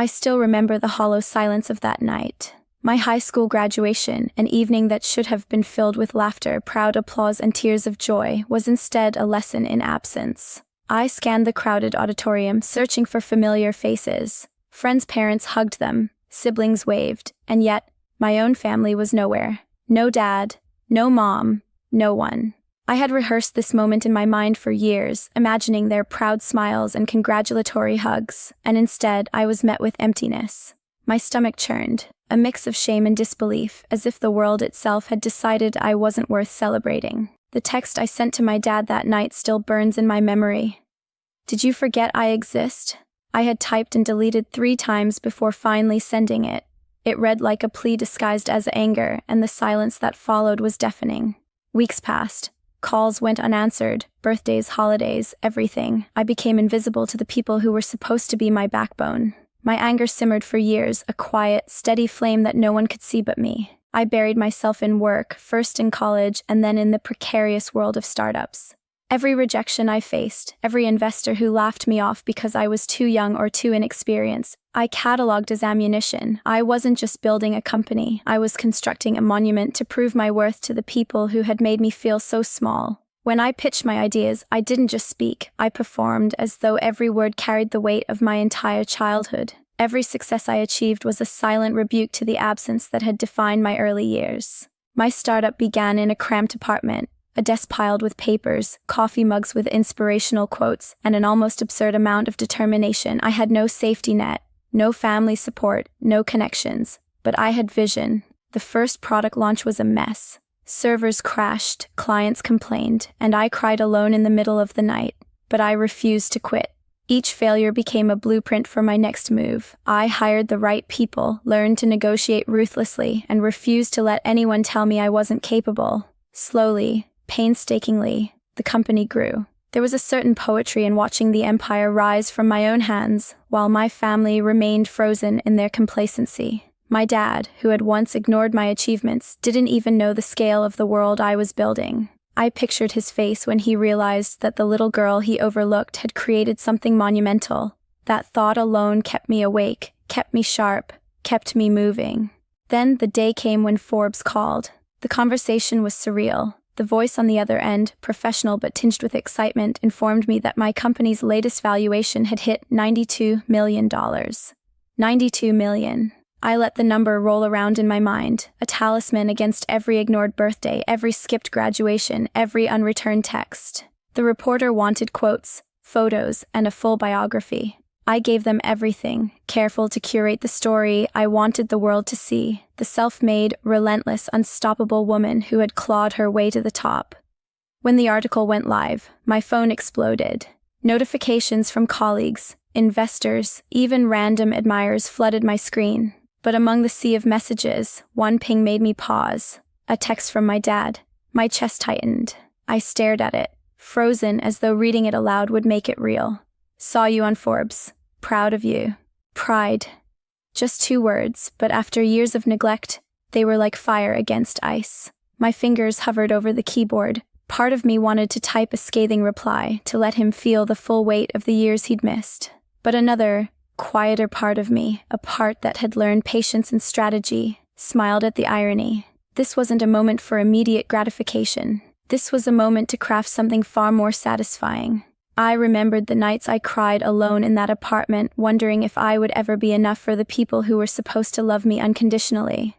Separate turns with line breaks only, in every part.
I still remember the hollow silence of that night. My high school graduation, an evening that should have been filled with laughter, proud applause, and tears of joy, was instead a lesson in absence. I scanned the crowded auditorium, searching for familiar faces. Friends' parents hugged them, siblings waved, and yet, my own family was nowhere. No dad, no mom, no one. I had rehearsed this moment in my mind for years, imagining their proud smiles and congratulatory hugs, and instead I was met with emptiness. My stomach churned, a mix of shame and disbelief, as if the world itself had decided I wasn't worth celebrating. The text I sent to my dad that night still burns in my memory. "Did you forget I exist?" I had typed and deleted 3 times before finally sending it. It read like a plea disguised as anger, and the silence that followed was deafening. Weeks passed. Calls went unanswered, birthdays, holidays, everything. I became invisible to the people who were supposed to be my backbone. My anger simmered for years, a quiet, steady flame that no one could see but me. I buried myself in work, first in college and then in the precarious world of startups. Every rejection I faced, every investor who laughed me off because I was too young or too inexperienced, I cataloged as ammunition. I wasn't just building a company, I was constructing a monument to prove my worth to the people who had made me feel so small. When I pitched my ideas, I didn't just speak, I performed as though every word carried the weight of my entire childhood. Every success I achieved was a silent rebuke to the absence that had defined my early years. My startup began in a cramped apartment, a desk piled with papers, coffee mugs with inspirational quotes, and an almost absurd amount of determination. I had no safety net, no family support, no connections, but I had vision. The first product launch was a mess. Servers crashed, clients complained, and I cried alone in the middle of the night. But I refused to quit. Each failure became a blueprint for my next move. I hired the right people, learned to negotiate ruthlessly, and refused to let anyone tell me I wasn't capable. Slowly, painstakingly, the company grew. There was a certain poetry in watching the empire rise from my own hands, while my family remained frozen in their complacency. My dad, who had once ignored my achievements, didn't even know the scale of the world I was building. I pictured his face when he realized that the little girl he overlooked had created something monumental. That thought alone kept me awake, kept me sharp, kept me moving. Then the day came when Forbes called. The conversation was surreal. The voice on the other end, professional but tinged with excitement, informed me that my company's latest valuation had hit $92 million. $92 million. I let the number roll around in my mind, a talisman against every ignored birthday, every skipped graduation, every unreturned text. The reporter wanted quotes, photos, and a full biography. I gave them everything, careful to curate the story I wanted the world to see, the self-made, relentless, unstoppable woman who had clawed her way to the top. When the article went live, my phone exploded. Notifications from colleagues, investors, even random admirers flooded my screen. But among the sea of messages, one ping made me pause. A text from my dad. My chest tightened. I stared at it, frozen as though reading it aloud would make it real. "Saw you on Forbes. Proud of you." Pride. Just 2 words, but after years of neglect, they were like fire against ice. My fingers hovered over the keyboard. Part of me wanted to type a scathing reply, to let him feel the full weight of the years he'd missed. But another, quieter part of me, a part that had learned patience and strategy, smiled at the irony. This wasn't a moment for immediate gratification. This was a moment to craft something far more satisfying. I remembered the nights I cried alone in that apartment, wondering if I would ever be enough for the people who were supposed to love me unconditionally.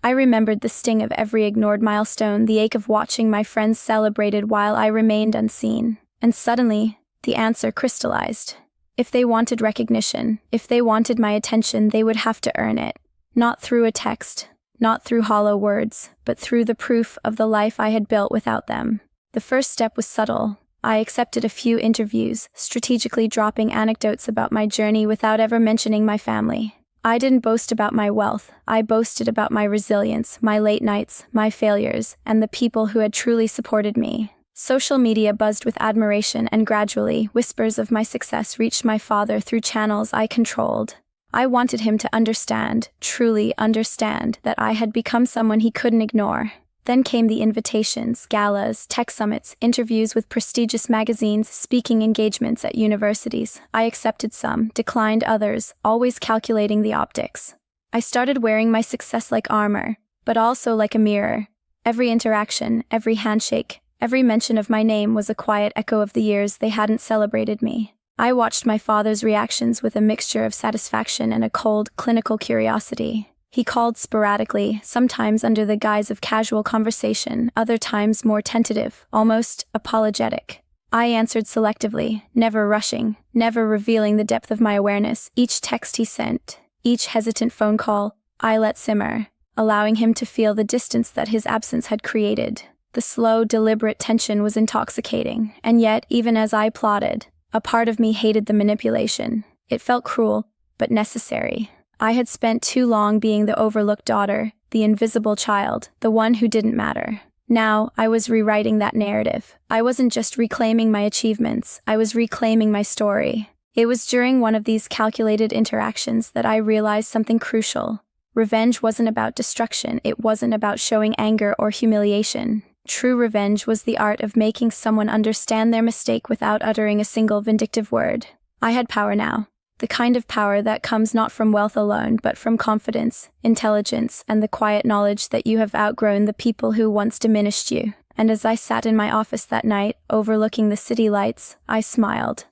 I remembered the sting of every ignored milestone, the ache of watching my friends celebrated while I remained unseen. And suddenly, the answer crystallized. If they wanted recognition, if they wanted my attention, they would have to earn it. Not through a text, not through hollow words, but through the proof of the life I had built without them. The first step was subtle. I accepted a few interviews, strategically dropping anecdotes about my journey without ever mentioning my family. I didn't boast about my wealth. I boasted about my resilience, my late nights, my failures, and the people who had truly supported me. Social media buzzed with admiration, and gradually, whispers of my success reached my father through channels I controlled. I wanted him to understand, truly understand, that I had become someone he couldn't ignore. Then came the invitations, galas, tech summits, interviews with prestigious magazines, speaking engagements at universities. I accepted some, declined others, always calculating the optics. I started wearing my success like armor, but also like a mirror. Every interaction, every handshake, every mention of my name was a quiet echo of the years they hadn't celebrated me. I watched my father's reactions with a mixture of satisfaction and a cold, clinical curiosity. He called sporadically, sometimes under the guise of casual conversation, other times more tentative, almost apologetic. I answered selectively, never rushing, never revealing the depth of my awareness. Each text he sent, each hesitant phone call, I let simmer, allowing him to feel the distance that his absence had created. The slow, deliberate tension was intoxicating, and yet, even as I plotted, a part of me hated the manipulation. It felt cruel, but necessary. I had spent too long being the overlooked daughter, the invisible child, the one who didn't matter. Now, I was rewriting that narrative. I wasn't just reclaiming my achievements, I was reclaiming my story. It was during one of these calculated interactions that I realized something crucial. Revenge wasn't about destruction, it wasn't about showing anger or humiliation. True revenge was the art of making someone understand their mistake without uttering a single vindictive word. I had power now. The kind of power that comes not from wealth alone, but from confidence, intelligence, and the quiet knowledge that you have outgrown the people who once diminished you. And as I sat in my office that night, overlooking the city lights, I smiled.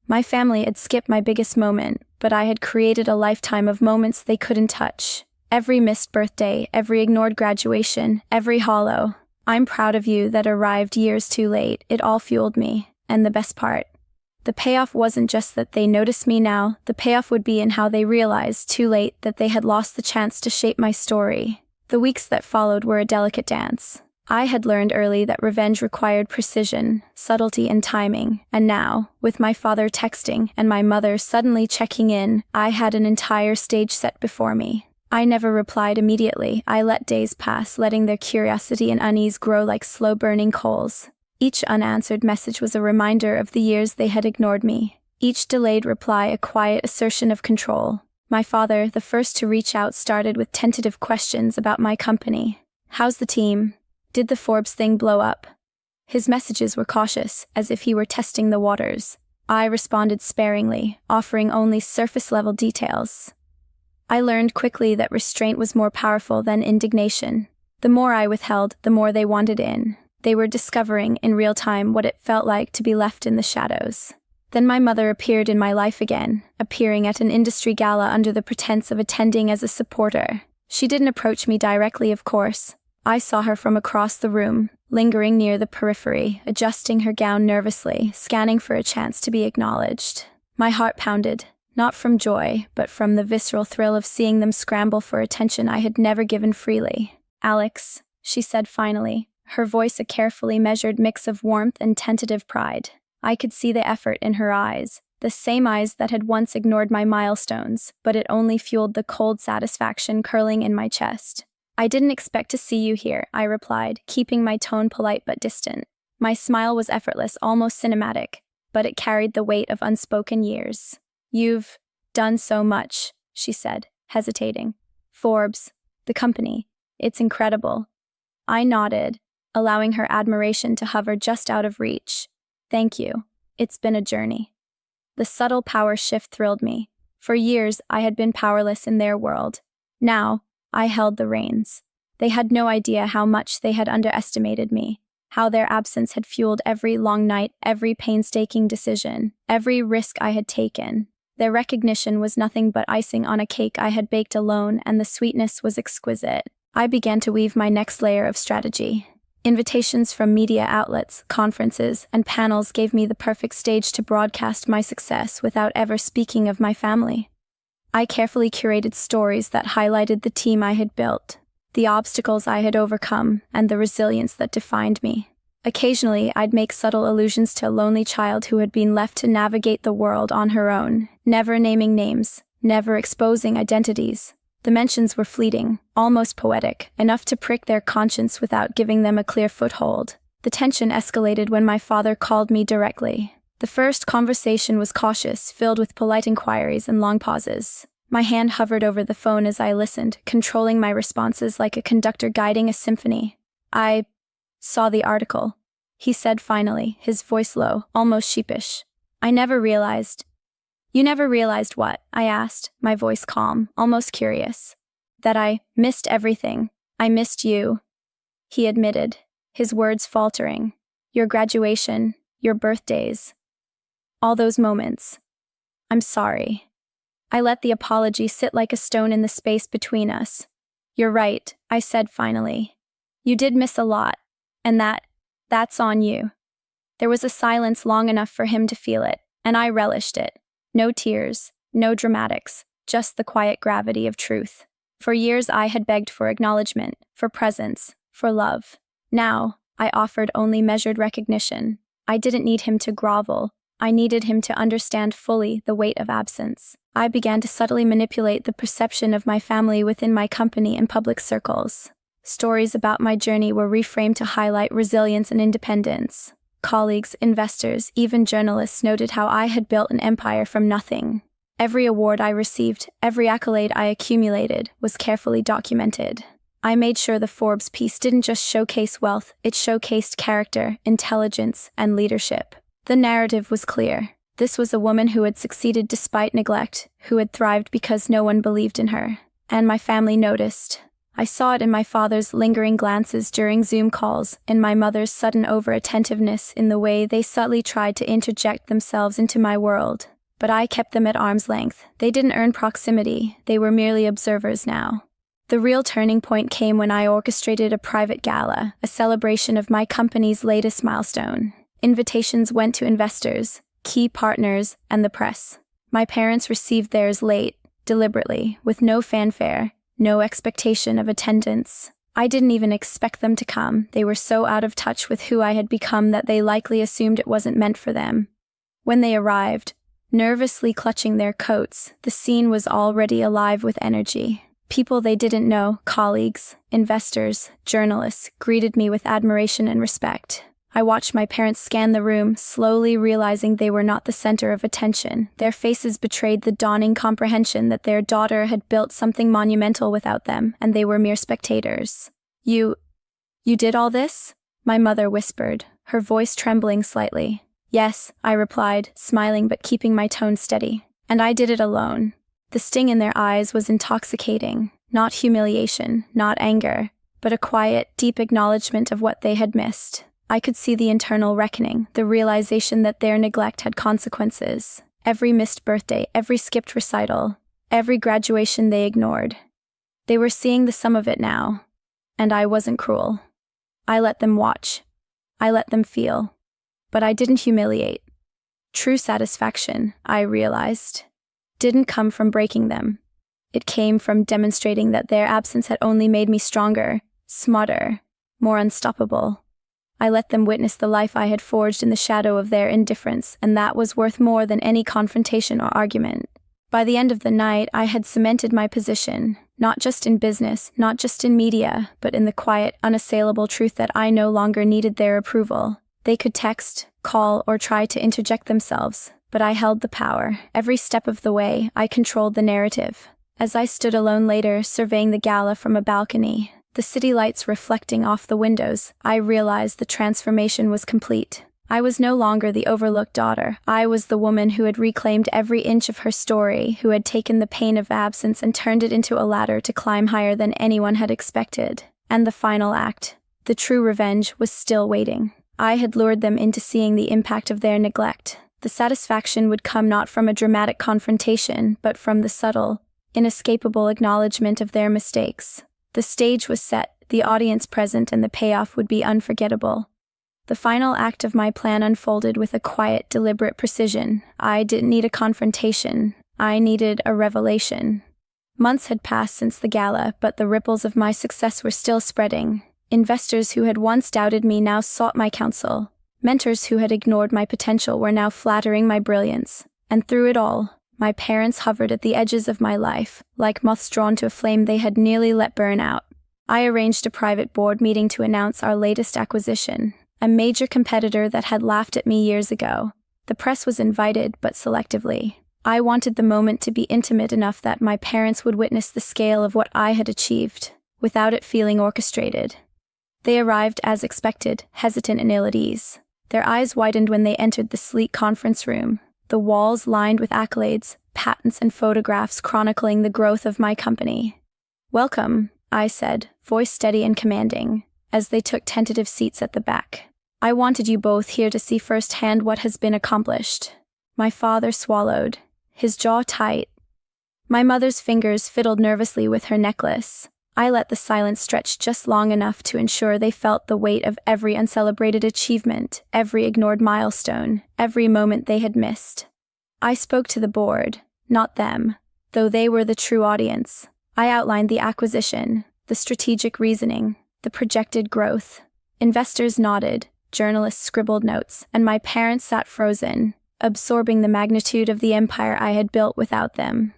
My family had skipped my biggest moment, but I had created a lifetime of moments they couldn't touch. Every missed birthday, every ignored graduation, every hollow. I'm proud of you that arrived years too late. It all fueled me. And the best part, the payoff wasn't just that they noticed me now, the payoff would be in how they realized, too late, that they had lost the chance to shape my story. The weeks that followed were a delicate dance. I had learned early that revenge required precision, subtlety, and timing, and now, with my father texting and my mother suddenly checking in, I had an entire stage set before me. I never replied immediately. I let days pass, letting their curiosity and unease grow like slow-burning coals. Each unanswered message was a reminder of the years they had ignored me. Each delayed reply a quiet assertion of control. My father, the first to reach out, started with tentative questions about my company. How's the team? Did the Forbes thing blow up? His messages were cautious, as if he were testing the waters. I responded sparingly, offering only surface-level details. I learned quickly that restraint was more powerful than indignation. The more I withheld, the more they wanted in. They were discovering, in real time, what it felt like to be left in the shadows. Then my mother appeared in my life again, appearing at an industry gala under the pretense of attending as a supporter. She didn't approach me directly, of course. I saw her from across the room, lingering near the periphery, adjusting her gown nervously, scanning for a chance to be acknowledged. My heart pounded, not from joy, but from the visceral thrill of seeing them scramble for attention I had never given freely. "Alex," she said finally, her voice a carefully measured mix of warmth and tentative pride. I could see the effort in her eyes, the same eyes that had once ignored my milestones, but it only fueled the cold satisfaction curling in my chest. "I didn't expect to see you here," I replied, keeping my tone polite but distant. My smile was effortless, almost cinematic, but it carried the weight of unspoken years. "You've done so much," she said, hesitating. "Forbes, the company, it's incredible." I nodded, allowing her admiration to hover just out of reach. "Thank you. It's been a journey." The subtle power shift thrilled me. For years, I had been powerless in their world. Now, I held the reins. They had no idea how much they had underestimated me, how their absence had fueled every long night, every painstaking decision, every risk I had taken. Their recognition was nothing but icing on a cake I had baked alone, and the sweetness was exquisite. I began to weave my next layer of strategy. Invitations from media outlets, conferences, and panels gave me the perfect stage to broadcast my success without ever speaking of my family. I carefully curated stories that highlighted the team I had built, the obstacles I had overcome, and the resilience that defined me. Occasionally, I'd make subtle allusions to a lonely child who had been left to navigate the world on her own, never naming names, never exposing identities. The mentions were fleeting, almost poetic, enough to prick their conscience without giving them a clear foothold. The tension escalated when my father called me directly. The first conversation was cautious, filled with polite inquiries and long pauses. My hand hovered over the phone as I listened, controlling my responses like a conductor guiding a symphony. I saw the article, he said finally, his voice low, almost sheepish. I never realized. You never realized what? I asked, my voice calm, almost curious. That I missed everything. I missed you, he admitted, his words faltering. Your graduation, your birthdays. All those moments. I'm sorry. I let the apology sit like a stone in the space between us. You're right, I said finally. You did miss a lot, and that's on you. There was a silence long enough for him to feel it, and I relished it. No tears, no dramatics, just the quiet gravity of truth. For years I had begged for acknowledgement, for presence, for love. Now, I offered only measured recognition. I didn't need him to grovel. I needed him to understand fully the weight of absence. I began to subtly manipulate the perception of my family within my company and public circles. Stories about my journey were reframed to highlight resilience and independence. Colleagues, investors, even journalists noted how I had built an empire from nothing. Every award I received, every accolade I accumulated, was carefully documented. I made sure the Forbes piece didn't just showcase wealth, it showcased character, intelligence, and leadership. The narrative was clear. This was a woman who had succeeded despite neglect, who had thrived because no one believed in her. And my family noticed. I saw it in my father's lingering glances during Zoom calls, in my mother's sudden over-attentiveness, in the way they subtly tried to interject themselves into my world. But I kept them at arm's length. They didn't earn proximity, they were merely observers now. The real turning point came when I orchestrated a private gala, a celebration of my company's latest milestone. Invitations went to investors, key partners, and the press. My parents received theirs late, deliberately, with no fanfare, no expectation of attendance. I didn't even expect them to come. They were so out of touch with who I had become that they likely assumed it wasn't meant for them. When they arrived, nervously clutching their coats, the scene was already alive with energy. People they didn't know, colleagues, investors, journalists, greeted me with admiration and respect. I watched my parents scan the room, slowly realizing they were not the center of attention. Their faces betrayed the dawning comprehension that their daughter had built something monumental without them, and they were mere spectators. You did all this? My mother whispered, her voice trembling slightly. Yes, I replied, smiling but keeping my tone steady. And I did it alone. The sting in their eyes was intoxicating. Not humiliation, not anger, but a quiet, deep acknowledgement of what they had missed. I could see the internal reckoning, the realization that their neglect had consequences. Every missed birthday, every skipped recital, every graduation they ignored. They were seeing the sum of it now. And I wasn't cruel. I let them watch. I let them feel. But I didn't humiliate. True satisfaction, I realized, didn't come from breaking them. It came from demonstrating that their absence had only made me stronger, smarter, more unstoppable. I let them witness the life I had forged in the shadow of their indifference, and that was worth more than any confrontation or argument. By the end of the night, I had cemented my position, not just in business, not just in media, but in the quiet, unassailable truth that I no longer needed their approval. They could text, call, or try to interject themselves, but I held the power. Every step of the way, I controlled the narrative. As I stood alone later, surveying the gala from a balcony, the city lights reflecting off the windows, I realized the transformation was complete. I was no longer the overlooked daughter. I was the woman who had reclaimed every inch of her story, who had taken the pain of absence and turned it into a ladder to climb higher than anyone had expected. And the final act, the true revenge, was still waiting. I had lured them into seeing the impact of their neglect. The satisfaction would come not from a dramatic confrontation, but from the subtle, inescapable acknowledgement of their mistakes. The stage was set, the audience present, and the payoff would be unforgettable. The final act of my plan unfolded with a quiet, deliberate precision. I didn't need a confrontation. I needed a revelation. Months had passed since the gala, but the ripples of my success were still spreading. Investors who had once doubted me now sought my counsel. Mentors who had ignored my potential were now flattering my brilliance. And through it all, my parents hovered at the edges of my life, like moths drawn to a flame they had nearly let burn out. I arranged a private board meeting to announce our latest acquisition, a major competitor that had laughed at me years ago. The press was invited, but selectively. I wanted the moment to be intimate enough that my parents would witness the scale of what I had achieved, without it feeling orchestrated. They arrived as expected, hesitant and ill at ease. Their eyes widened when they entered the sleek conference room, the walls lined with accolades, patents and photographs chronicling the growth of my company. "Welcome," I said, voice steady and commanding, as they took tentative seats at the back. "I wanted you both here to see firsthand what has been accomplished." My father swallowed, his jaw tight. My mother's fingers fiddled nervously with her necklace. I let the silence stretch just long enough to ensure they felt the weight of every uncelebrated achievement, every ignored milestone, every moment they had missed. I spoke to the board, not them, though they were the true audience. I outlined the acquisition, the strategic reasoning, the projected growth. Investors nodded, journalists scribbled notes, and my parents sat frozen, absorbing the magnitude of the empire I had built without them.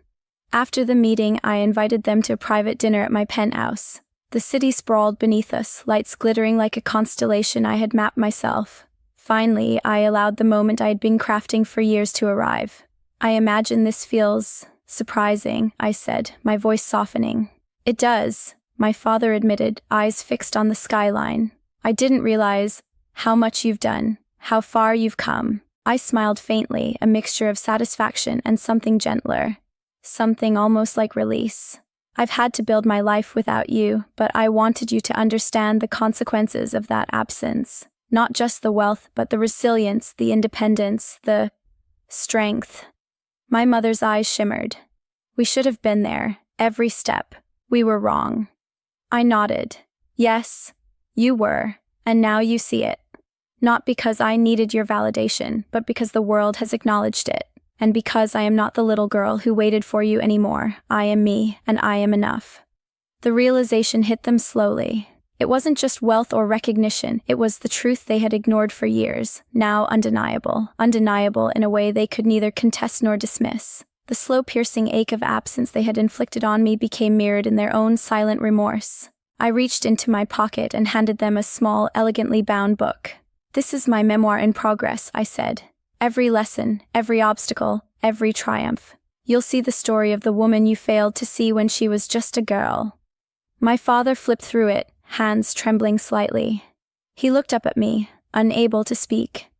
After the meeting, I invited them to a private dinner at my penthouse. The city sprawled beneath us, lights glittering like a constellation I had mapped myself. Finally, I allowed the moment I had been crafting for years to arrive. "I imagine this feels surprising," I said, my voice softening. "It does," my father admitted, eyes fixed on the skyline. "I didn't realize how much you've done, how far you've come." I smiled faintly, a mixture of satisfaction and something gentler. Something almost like release. "I've had to build my life without you, but I wanted you to understand the consequences of that absence. Not just the wealth, but the resilience, the independence, the strength." My mother's eyes shimmered. "We should have been there, every step. We were wrong." I nodded. "Yes, you were, and now you see it. Not because I needed your validation, but because the world has acknowledged it. And because I am not the little girl who waited for you anymore. I am me, and I am enough." The realization hit them slowly. It wasn't just wealth or recognition, it was the truth they had ignored for years, now undeniable in a way they could neither contest nor dismiss. The slow piercing ache of absence they had inflicted on me became mirrored in their own silent remorse. I reached into my pocket and handed them a small, elegantly bound book. "This is my memoir in progress," I said. "Every lesson, every obstacle, every triumph. You'll see the story of the woman you failed to see when she was just a girl." My father flipped through it, hands trembling slightly. He looked up at me, unable to speak.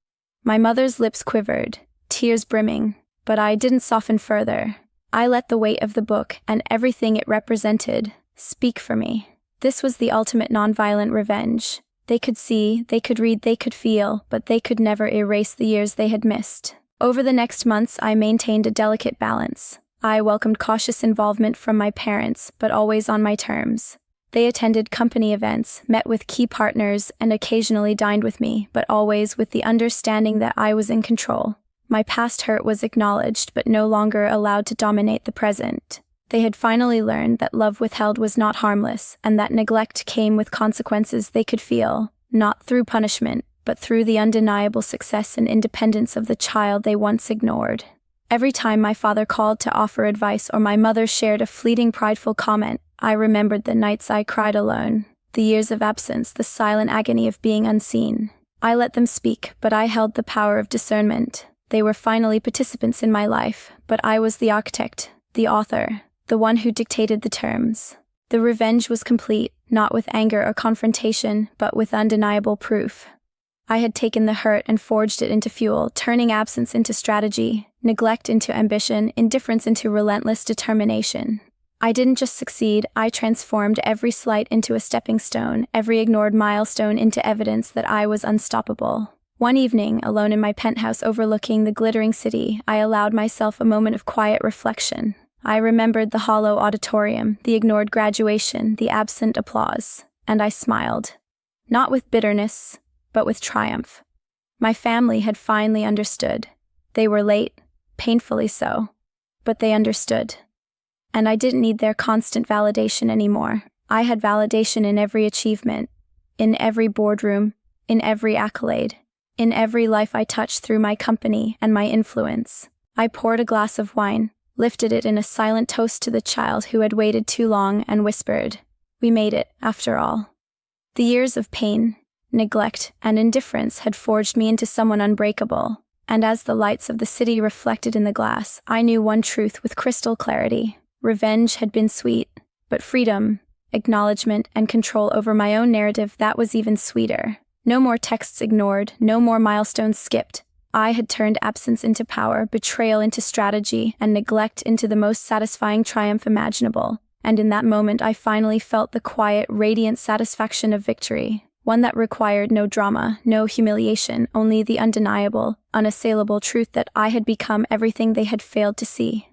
My mother's lips quivered, tears brimming, but I didn't soften further. I let the weight of the book and everything it represented speak for me. This was the ultimate nonviolent revenge. They could see, they could read, they could feel, but they could never erase the years they had missed. Over the next months, I maintained a delicate balance. I welcomed cautious involvement from my parents, but always on my terms. They attended company events, met with key partners, and occasionally dined with me, but always with the understanding that I was in control. My past hurt was acknowledged, but no longer allowed to dominate the present. They had finally learned that love withheld was not harmless, and that neglect came with consequences they could feel, not through punishment, but through the undeniable success and independence of the child they once ignored. Every time my father called to offer advice or my mother shared a fleeting prideful comment, I remembered the nights I cried alone, the years of absence, the silent agony of being unseen. I let them speak, but I held the power of discernment. They were finally participants in my life, but I was the architect, the author, the one who dictated the terms. The revenge was complete, not with anger or confrontation, but with undeniable proof. I had taken the hurt and forged it into fuel, turning absence into strategy, neglect into ambition, indifference into relentless determination. I didn't just succeed, I transformed every slight into a stepping stone, every ignored milestone into evidence that I was unstoppable. One evening, alone in my penthouse overlooking the glittering city, I allowed myself a moment of quiet reflection. I remembered the hollow auditorium, the ignored graduation, the absent applause, and I smiled. Not with bitterness, but with triumph. My family had finally understood. They were late, painfully so, but they understood. And I didn't need their constant validation anymore. I had validation in every achievement, in every boardroom, in every accolade, in every life I touched through my company and my influence. I poured a glass of wine, lifted it in a silent toast to the child who had waited too long, and whispered, "We made it, after all." The years of pain, neglect, and indifference had forged me into someone unbreakable, and as the lights of the city reflected in the glass, I knew one truth with crystal clarity. Revenge had been sweet, but freedom, acknowledgement, and control over my own narrative that was even sweeter. No more texts ignored, no more milestones skipped. I had turned absence into power, betrayal into strategy, and neglect into the most satisfying triumph imaginable. And in that moment I finally felt the quiet, radiant satisfaction of victory. One that required no drama, no humiliation, only the undeniable, unassailable truth that I had become everything they had failed to see.